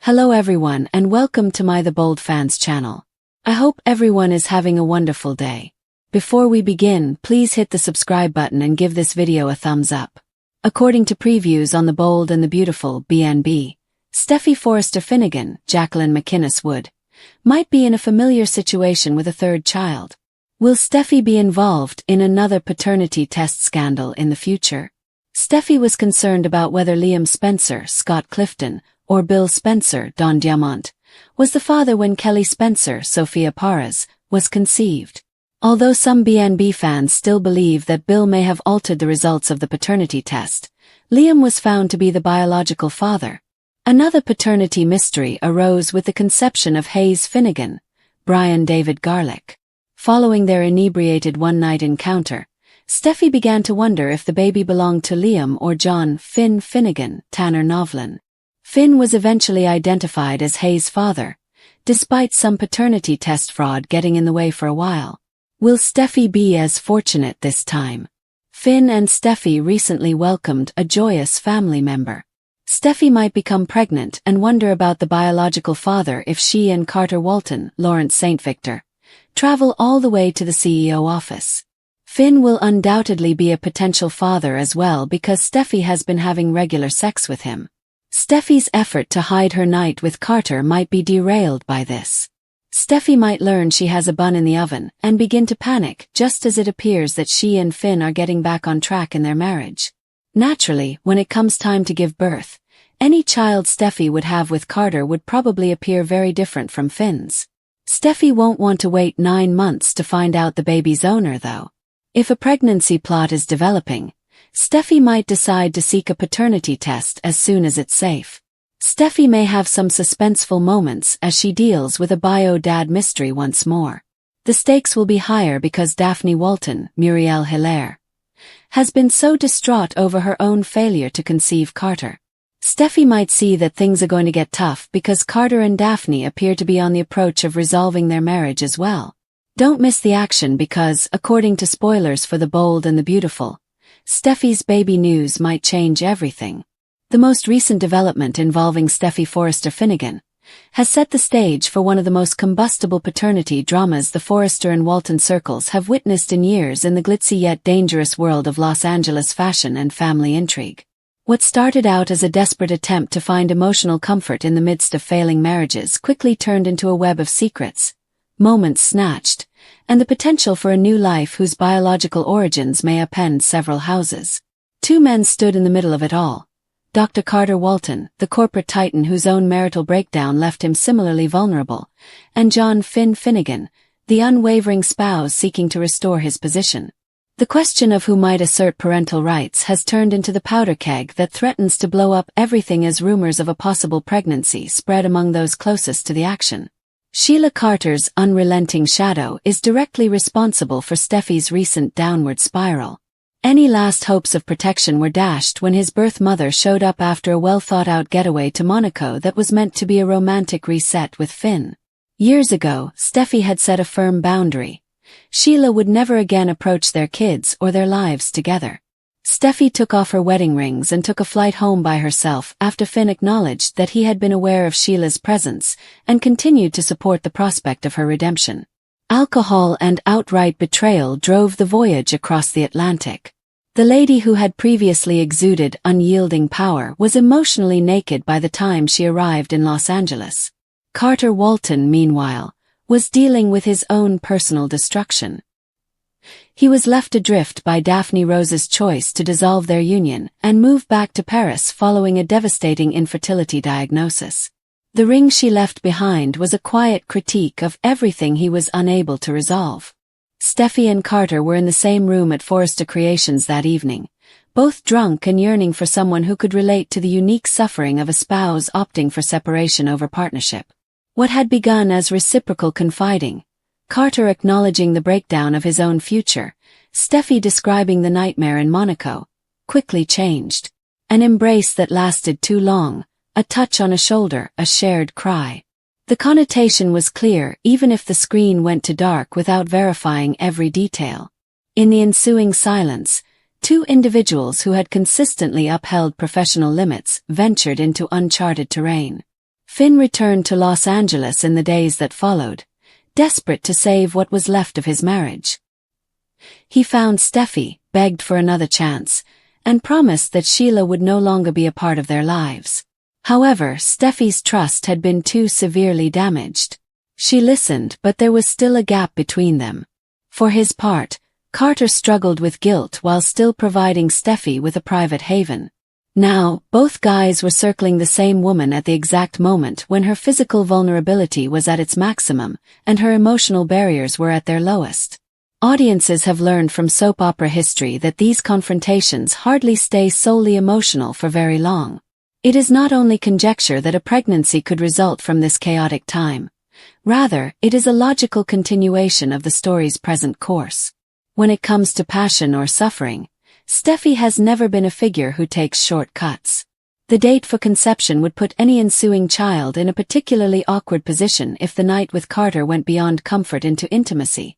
Hello everyone and welcome to my The Bold Fans channel. I hope everyone is having a wonderful day. Before we begin, please hit the subscribe button and give this video a thumbs up. According to previews on The Bold and the Beautiful BNB, Steffy Forrester Finnegan, Jacqueline McInnes Wood, might be in a familiar situation with a third child. Will Steffy be involved in another paternity test scandal in the future? Steffy was concerned about whether Liam Spencer, Scott Clifton, or Bill Spencer, Don Diamont, was the father when Kelly Spencer, Sophia Parras, was conceived. Although some BNB fans still believe that Bill may have altered the results of the paternity test, Liam was found to be the biological father. Another paternity mystery arose with the conception of Hayes Finnegan, Brian David Garlick. Following their inebriated one-night encounter, Steffy began to wonder if the baby belonged to Liam or John Finn Finnegan, Tanner Novlin. Finn was eventually identified as Hayes' father, despite some paternity test fraud getting in the way for a while. Will Steffy be as fortunate this time? Finn and Steffy recently welcomed a joyous family member. Steffy might become pregnant and wonder about the biological father if she and Carter Walton, Lawrence St. Victor, travel all the way to the CEO office. Finn will undoubtedly be a potential father as well because Steffy has been having regular sex with him. Steffy's effort to hide her night with Carter might be derailed by this. Steffy might learn she has a bun in the oven and begin to panic just as it appears that she and Finn are getting back on track in their marriage. Naturally, when it comes time to give birth, any child Steffy would have with Carter would probably appear very different from Finn's. Steffy won't want to wait 9 months to find out the baby's owner though. If a pregnancy plot is developing, Steffy might decide to seek a paternity test as soon as it's safe. Steffy may have some suspenseful moments as she deals with a bio-dad mystery once more. The stakes will be higher because Daphne Walton, Muriel Hilaire, has been so distraught over her own failure to conceive Carter. Steffy might see that things are going to get tough because Carter and Daphne appear to be on the approach of resolving their marriage as well. Don't miss the action because, according to spoilers for The Bold and the Beautiful, Steffy's baby news might change everything. The most recent development involving Steffy Forrester Finnegan has set the stage for one of the most combustible paternity dramas the Forrester and Walton circles have witnessed in years in the glitzy yet dangerous world of Los Angeles fashion and family intrigue. What started out as a desperate attempt to find emotional comfort in the midst of failing marriages quickly turned into a web of secrets, moments snatched, and the potential for a new life whose biological origins may append several houses. Two men stood in the middle of it all. Dr. Carter Walton, the corporate titan whose own marital breakdown left him similarly vulnerable, and John Finn Finnegan, the unwavering spouse seeking to restore his position. The question of who might assert parental rights has turned into the powder keg that threatens to blow up everything as rumors of a possible pregnancy spread among those closest to the action. Sheila Carter's unrelenting shadow is directly responsible for Steffy's recent downward spiral. Any last hopes of protection were dashed when his birth mother showed up after a well-thought-out getaway to Monaco that was meant to be a romantic reset with Finn. Years ago, Steffy had set a firm boundary. Sheila would never again approach their kids or their lives together. Steffy took off her wedding rings and took a flight home by herself after Finn acknowledged that he had been aware of Sheila's presence and continued to support the prospect of her redemption. Alcohol and outright betrayal drove the voyage across the Atlantic. The lady who had previously exuded unyielding power was emotionally naked by the time she arrived in Los Angeles. Carter Walton, meanwhile, was dealing with his own personal destruction. He was left adrift by Daphne Rose's choice to dissolve their union and move back to Paris following a devastating infertility diagnosis. The ring she left behind was a quiet critique of everything he was unable to resolve. Steffy and Carter were in the same room at Forrester Creations that evening, both drunk and yearning for someone who could relate to the unique suffering of a spouse opting for separation over partnership. What had begun as reciprocal confiding, Carter acknowledging the breakdown of his own future, Steffy describing the nightmare in Monaco, quickly changed. An embrace that lasted too long, a touch on a shoulder, a shared cry. The connotation was clear even if the screen went to dark without verifying every detail. In the ensuing silence, two individuals who had consistently upheld professional limits ventured into uncharted terrain. Finn returned to Los Angeles in the days that followed, desperate to save what was left of his marriage. He found Steffy, begged for another chance, and promised that Sheila would no longer be a part of their lives. However, Steffy's trust had been too severely damaged. She listened, but there was still a gap between them. For his part, Carter struggled with guilt while still providing Steffy with a private haven. Now, both guys were circling the same woman at the exact moment when her physical vulnerability was at its maximum, and her emotional barriers were at their lowest. Audiences have learned from soap opera history that these confrontations hardly stay solely emotional for very long. It is not only conjecture that a pregnancy could result from this chaotic time. Rather, it is a logical continuation of the story's present course. When it comes to passion or suffering, Steffy has never been a figure who takes shortcuts. The date for conception would put any ensuing child in a particularly awkward position if the night with Carter went beyond comfort into intimacy,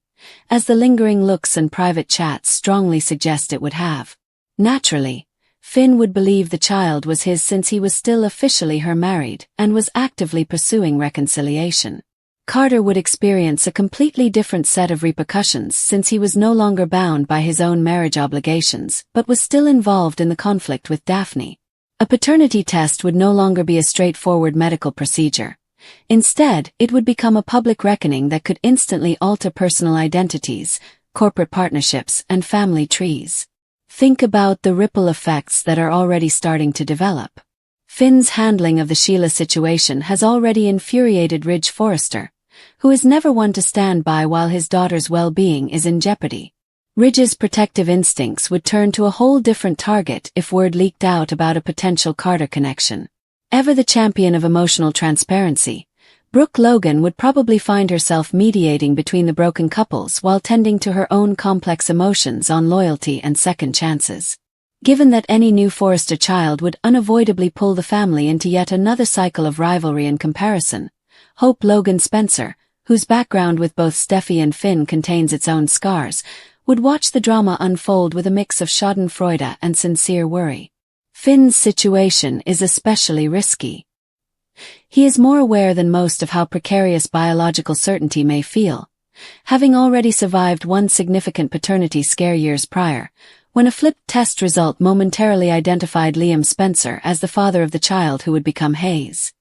as the lingering looks and private chats strongly suggest it would have. Naturally, Finn would believe the child was his since he was still officially her married and was actively pursuing reconciliation. Carter would experience a completely different set of repercussions since he was no longer bound by his own marriage obligations but was still involved in the conflict with Daphne. A paternity test would no longer be a straightforward medical procedure. Instead, it would become a public reckoning that could instantly alter personal identities, corporate partnerships, and family trees. Think about the ripple effects that are already starting to develop. Finn's handling of the Sheila situation has already infuriated Ridge Forrester, who is never one to stand by while his daughter's well-being is in jeopardy. Ridge's protective instincts would turn to a whole different target if word leaked out about a potential Carter connection. Ever the champion of emotional transparency, Brooke Logan would probably find herself mediating between the broken couples while tending to her own complex emotions on loyalty and second chances. Given that any new Forrester child would unavoidably pull the family into yet another cycle of rivalry and comparison, Hope Logan Spencer, whose background with both Steffy and Finn contains its own scars, would watch the drama unfold with a mix of schadenfreude and sincere worry. Finn's situation is especially risky. He is more aware than most of how precarious biological certainty may feel, having already survived one significant paternity scare years prior, when a flipped test result momentarily identified Liam Spencer as the father of the child who would become Hayes.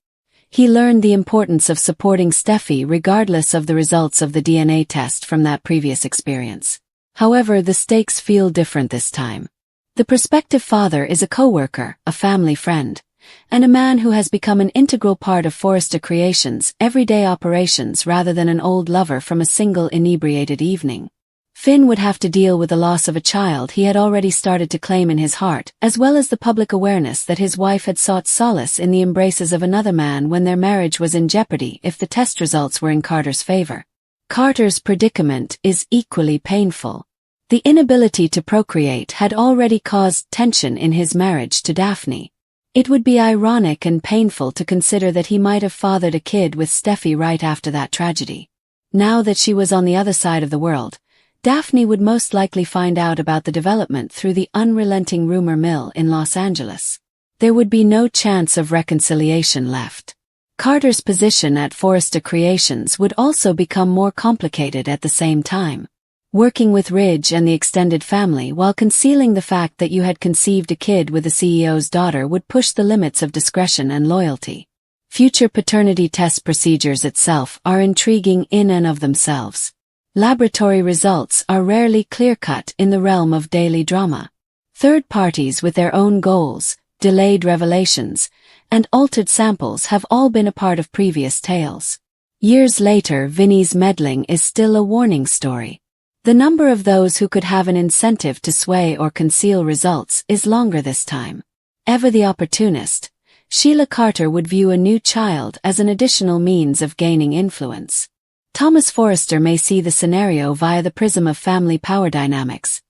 He learned the importance of supporting Steffy regardless of the results of the DNA test from that previous experience. However, the stakes feel different this time. The prospective father is a co-worker, a family friend, and a man who has become an integral part of Forrester Creations' everyday operations rather than an old lover from a single inebriated evening. Finn would have to deal with the loss of a child he had already started to claim in his heart, as well as the public awareness that his wife had sought solace in the embraces of another man when their marriage was in jeopardy if the test results were in Carter's favor. Carter's predicament is equally painful. The inability to procreate had already caused tension in his marriage to Daphne. It would be ironic and painful to consider that he might have fathered a kid with Steffy right after that tragedy. Now that she was on the other side of the world, Daphne would most likely find out about the development through the unrelenting rumor mill in Los Angeles. There would be no chance of reconciliation left. Carter's position at Forrester Creations would also become more complicated at the same time. Working with Ridge and the extended family while concealing the fact that you had conceived a kid with the CEO's daughter would push the limits of discretion and loyalty. Future paternity test procedures itself are intriguing in and of themselves. Laboratory results are rarely clear-cut in the realm of daily drama. Third parties with their own goals, delayed revelations, and altered samples have all been a part of previous tales. Years later, Vinny's meddling is still a warning story. The number of those who could have an incentive to sway or conceal results is longer this time. Ever the opportunist, Sheila Carter would view a new child as an additional means of gaining influence. Thomas Forrester may see the scenario via the prism of family power dynamics,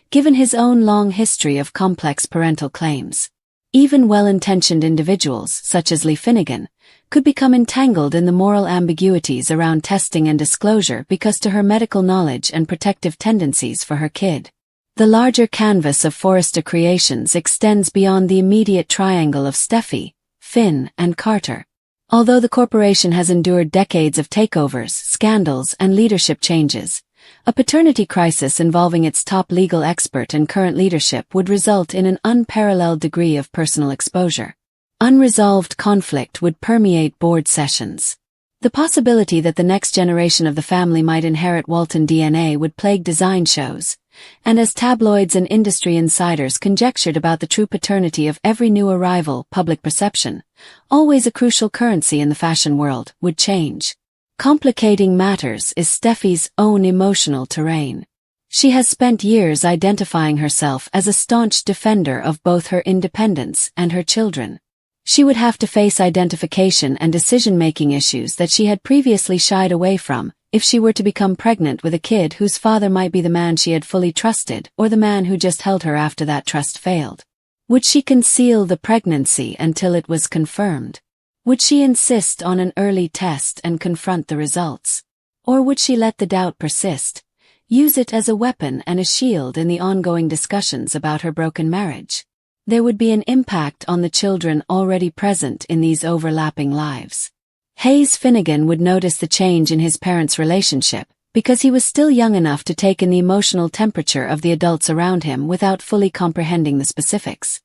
given his own long history of complex parental claims. Even well-intentioned individuals, such as Lee Finnegan, could become entangled in the moral ambiguities around testing and disclosure because to her medical knowledge and protective tendencies for her kid. The larger canvas of Forrester Creations extends beyond the immediate triangle of Steffy, Finn, and Carter. Although the corporation has endured decades of takeovers, scandals, and leadership changes, a paternity crisis involving its top legal expert and current leadership would result in an unparalleled degree of personal exposure. Unresolved conflict would permeate board sessions. The possibility that the next generation of the family might inherit Walton DNA would plague design shows, and as tabloids and industry insiders conjectured about the true paternity of every new arrival, public perception, always a crucial currency in the fashion world, would change. Complicating matters is Steffy's own emotional terrain. She has spent years identifying herself as a staunch defender of both her independence and her children. She would have to face identification and decision-making issues that she had previously shied away from, if she were to become pregnant with a kid whose father might be the man she had fully trusted or the man who just held her after that trust failed. Would she conceal the pregnancy until it was confirmed? Would she insist on an early test and confront the results? Or would she let the doubt persist, use it as a weapon and a shield in the ongoing discussions about her broken marriage? There would be an impact on the children already present in these overlapping lives. Hayes Finnegan would notice the change in his parents' relationship, because he was still young enough to take in the emotional temperature of the adults around him without fully comprehending the specifics.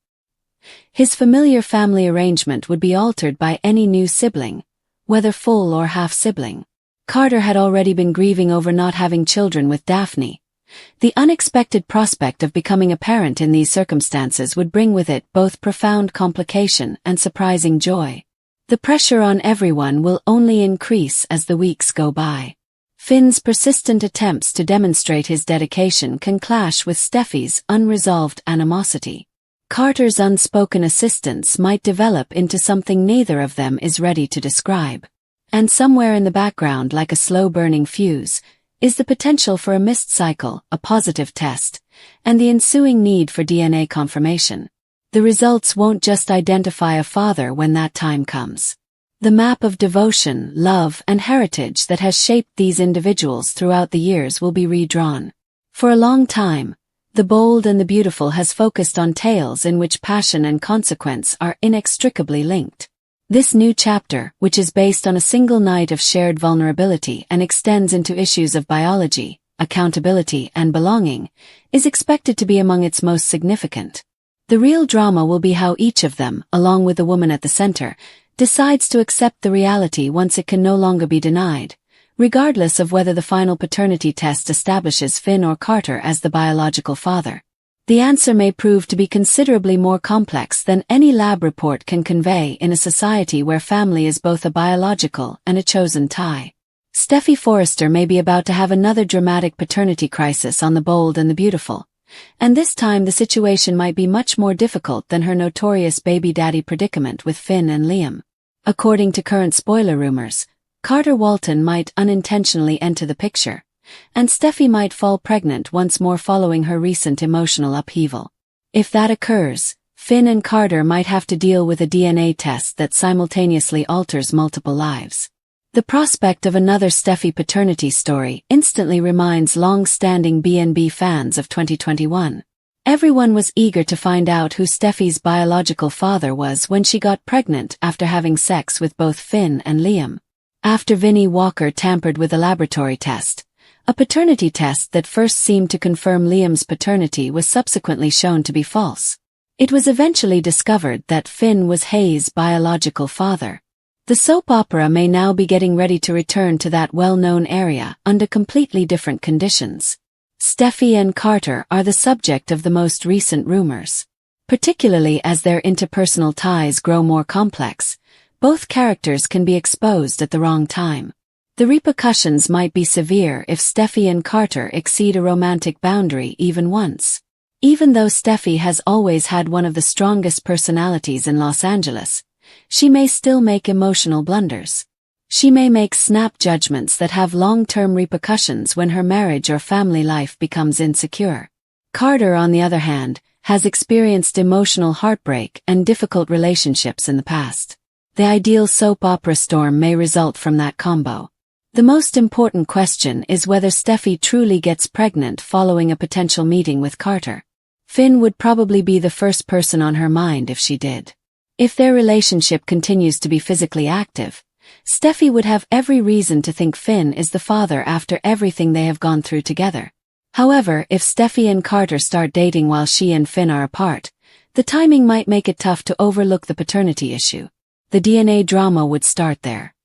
His familiar family arrangement would be altered by any new sibling, whether full or half-sibling. Carter had already been grieving over not having children with Daphne. The unexpected prospect of becoming a parent in these circumstances would bring with it both profound complication and surprising joy. The pressure on everyone will only increase as the weeks go by. Finn's persistent attempts to demonstrate his dedication can clash with Steffy's unresolved animosity. Carter's unspoken assistance might develop into something neither of them is ready to describe. And somewhere in the background, like a slow-burning fuse, is the potential for a missed cycle, a positive test, and the ensuing need for DNA confirmation. The results won't just identify a father when that time comes. The map of devotion, love, and heritage that has shaped these individuals throughout the years will be redrawn. For a long time, The Bold and the Beautiful has focused on tales in which passion and consequence are inextricably linked. This new chapter, which is based on a single night of shared vulnerability and extends into issues of biology, accountability, and belonging, is expected to be among its most significant. The real drama will be how each of them, along with the woman at the center, decides to accept the reality once it can no longer be denied, regardless of whether the final paternity test establishes Finn or Carter as the biological father. The answer may prove to be considerably more complex than any lab report can convey in a society where family is both a biological and a chosen tie. Steffy Forrester may be about to have another dramatic paternity crisis on The Bold and the Beautiful, and this time the situation might be much more difficult than her notorious baby daddy predicament with Finn and Liam. According to current spoiler rumors, Carter Walton might unintentionally enter the picture, and Steffy might fall pregnant once more following her recent emotional upheaval. If that occurs, Finn and Carter might have to deal with a DNA test that simultaneously alters multiple lives. The prospect of another Steffy paternity story instantly reminds long-standing B&B fans of 2021. Everyone was eager to find out who Steffy's biological father was when she got pregnant after having sex with both Finn and Liam. After Vinnie Walker tampered with the laboratory test, a paternity test that first seemed to confirm Liam's paternity was subsequently shown to be false. It was eventually discovered that Finn was Hayes' biological father. The soap opera may now be getting ready to return to that well-known area under completely different conditions. Steffy and Carter are the subject of the most recent rumors. Particularly as their interpersonal ties grow more complex, both characters can be exposed at the wrong time. The repercussions might be severe if Steffy and Carter exceed a romantic boundary even once. Even though Steffy has always had one of the strongest personalities in Los Angeles, she may still make emotional blunders. She may make snap judgments that have long-term repercussions when her marriage or family life becomes insecure. Carter, on the other hand, has experienced emotional heartbreak and difficult relationships in the past. The ideal soap opera storm may result from that combo. The most important question is whether Steffy truly gets pregnant following a potential meeting with Carter. Finn would probably be the first person on her mind if she did. If their relationship continues to be physically active, Steffy would have every reason to think Finn is the father after everything they have gone through together. However, if Steffy and Carter start dating while she and Finn are apart, the timing might make it tough to overlook the paternity issue. The DNA drama would start there.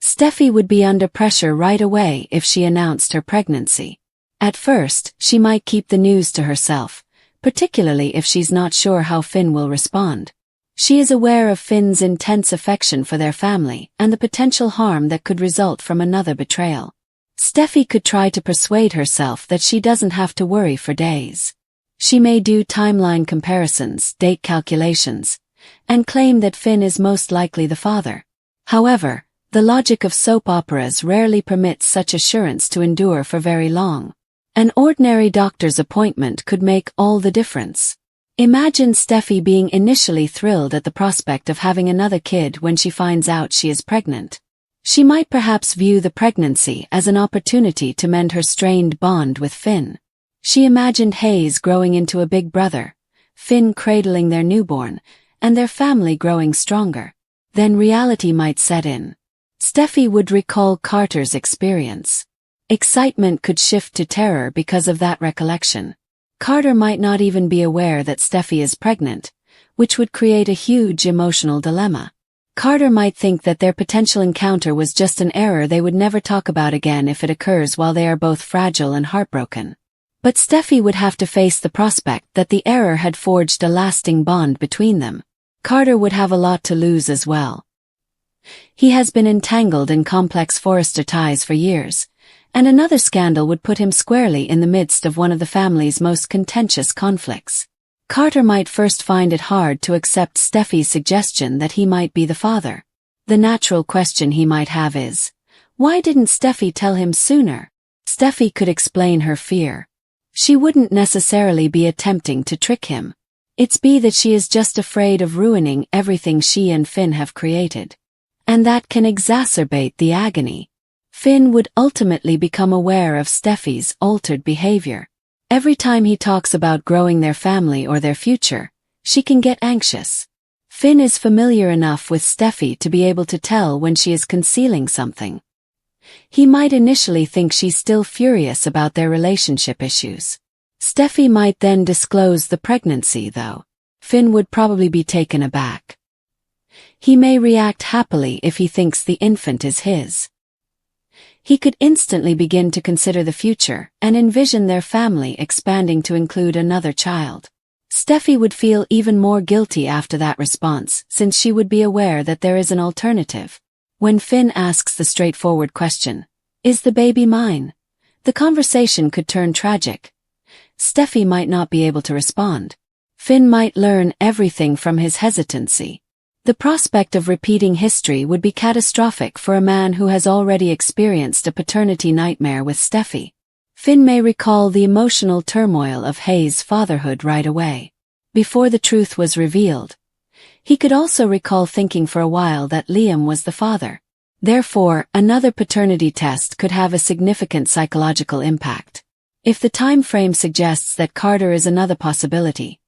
Steffy would be under pressure right away if she announced her pregnancy. At first, she might keep the news to herself, particularly if she's not sure how Finn will respond. She is aware of Finn's intense affection for their family and the potential harm that could result from another betrayal. Steffy could try to persuade herself that she doesn't have to worry for days. She may do timeline comparisons, date calculations, and claim that Finn is most likely the father. However, the logic of soap operas rarely permits such assurance to endure for very long. An ordinary doctor's appointment could make all the difference. Imagine Steffy being initially thrilled at the prospect of having another kid when she finds out she is pregnant. She might perhaps view the pregnancy as an opportunity to mend her strained bond with Finn. She imagined Hayes growing into a big brother, Finn cradling their newborn, and their family growing stronger. Then reality might set in. Steffy would recall Carter's experience. Excitement could shift to terror because of that recollection. Carter might not even be aware that Steffy is pregnant, which would create a huge emotional dilemma. Carter might think that their potential encounter was just an error they would never talk about again if it occurs while they are both fragile and heartbroken. But Steffy would have to face the prospect that the error had forged a lasting bond between them. Carter would have a lot to lose as well. He has been entangled in complex Forrester ties for years, and another scandal would put him squarely in the midst of one of the family's most contentious conflicts. Carter might first find it hard to accept Steffy's suggestion that he might be the father. The natural question he might have is, why didn't Steffy tell him sooner? Steffy could explain her fear. She wouldn't necessarily be attempting to trick him. It's that she is just afraid of ruining everything she and Finn have created. And that can exacerbate the agony. Finn would ultimately become aware of Steffy's altered behavior. Every time he talks about growing their family or their future, she can get anxious. Finn is familiar enough with Steffy to be able to tell when she is concealing something. He might initially think she's still furious about their relationship issues. Steffy might then disclose the pregnancy, though. Finn would probably be taken aback. He may react happily if he thinks the infant is his. He could instantly begin to consider the future and envision their family expanding to include another child. Steffy would feel even more guilty after that response, since she would be aware that there is an alternative. When Finn asks the straightforward question, "Is the baby mine?" the conversation could turn tragic. Steffy might not be able to respond. Finn might learn everything from his hesitancy. The prospect of repeating history would be catastrophic for a man who has already experienced a paternity nightmare with Steffy. Finn may recall the emotional turmoil of Hayes' fatherhood right away, before the truth was revealed. He could also recall thinking for a while that Liam was the father. Therefore, another paternity test could have a significant psychological impact. If the time frame suggests that Carter is another possibility,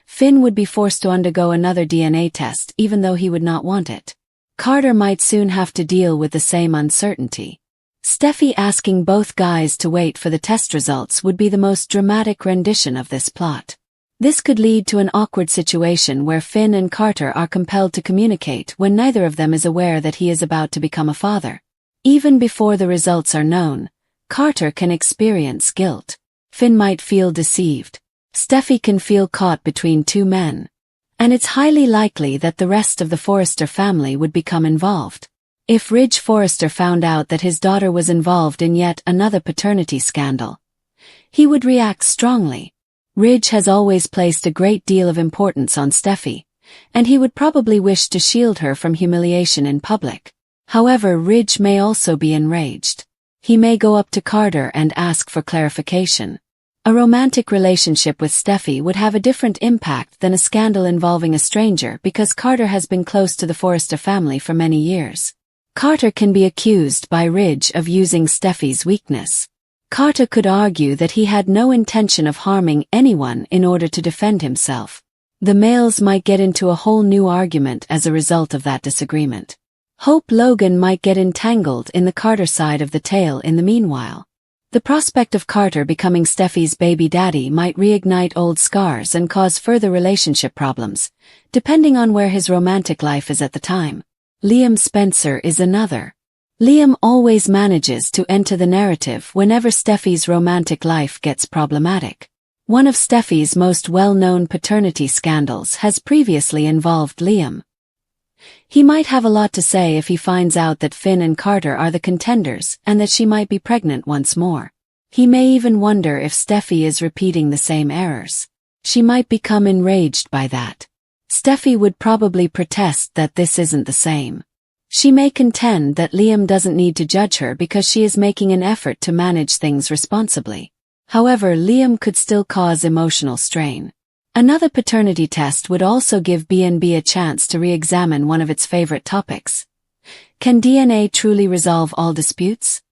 Finn would be forced to undergo another DNA test even though he would not want it. Carter might soon have to deal with the same uncertainty. Steffy asking both guys to wait for the test results would be the most dramatic rendition of this plot. This could lead to an awkward situation where Finn and Carter are compelled to communicate when neither of them is aware that he is about to become a father. Even before the results are known, Carter can experience guilt. Finn might feel deceived. Steffy can feel caught between two men. And it's highly likely that the rest of the Forrester family would become involved. If Ridge Forrester found out that his daughter was involved in yet another paternity scandal, he would react strongly. Ridge has always placed a great deal of importance on Steffy, and he would probably wish to shield her from humiliation in public. However, Ridge may also be enraged. He may go up to Carter and ask for clarification. A romantic relationship with Steffy would have a different impact than a scandal involving a stranger because Carter has been close to the Forrester family for many years. Carter can be accused by Ridge of using Steffy's weakness. Carter could argue that he had no intention of harming anyone in order to defend himself. The males might get into a whole new argument as a result of that disagreement. Hope Logan might get entangled in the Carter side of the tale in the meanwhile. The prospect of Carter becoming Steffy's baby daddy might reignite old scars and cause further relationship problems, depending on where his romantic life is at the time. Liam Spencer is another. Liam always manages to enter the narrative whenever Steffy's romantic life gets problematic. One of Steffy's most well-known paternity scandals has previously involved Liam. He might have a lot to say if he finds out that Finn and Carter are the contenders and that she might be pregnant once more. He may even wonder if Steffy is repeating the same errors. She might become enraged by that. Steffy would probably protest that this isn't the same. She may contend that Liam doesn't need to judge her because she is making an effort to manage things responsibly. However, Liam could still cause emotional strain. Another paternity test would also give B&B a chance to re-examine one of its favorite topics. Can DNA truly resolve all disputes?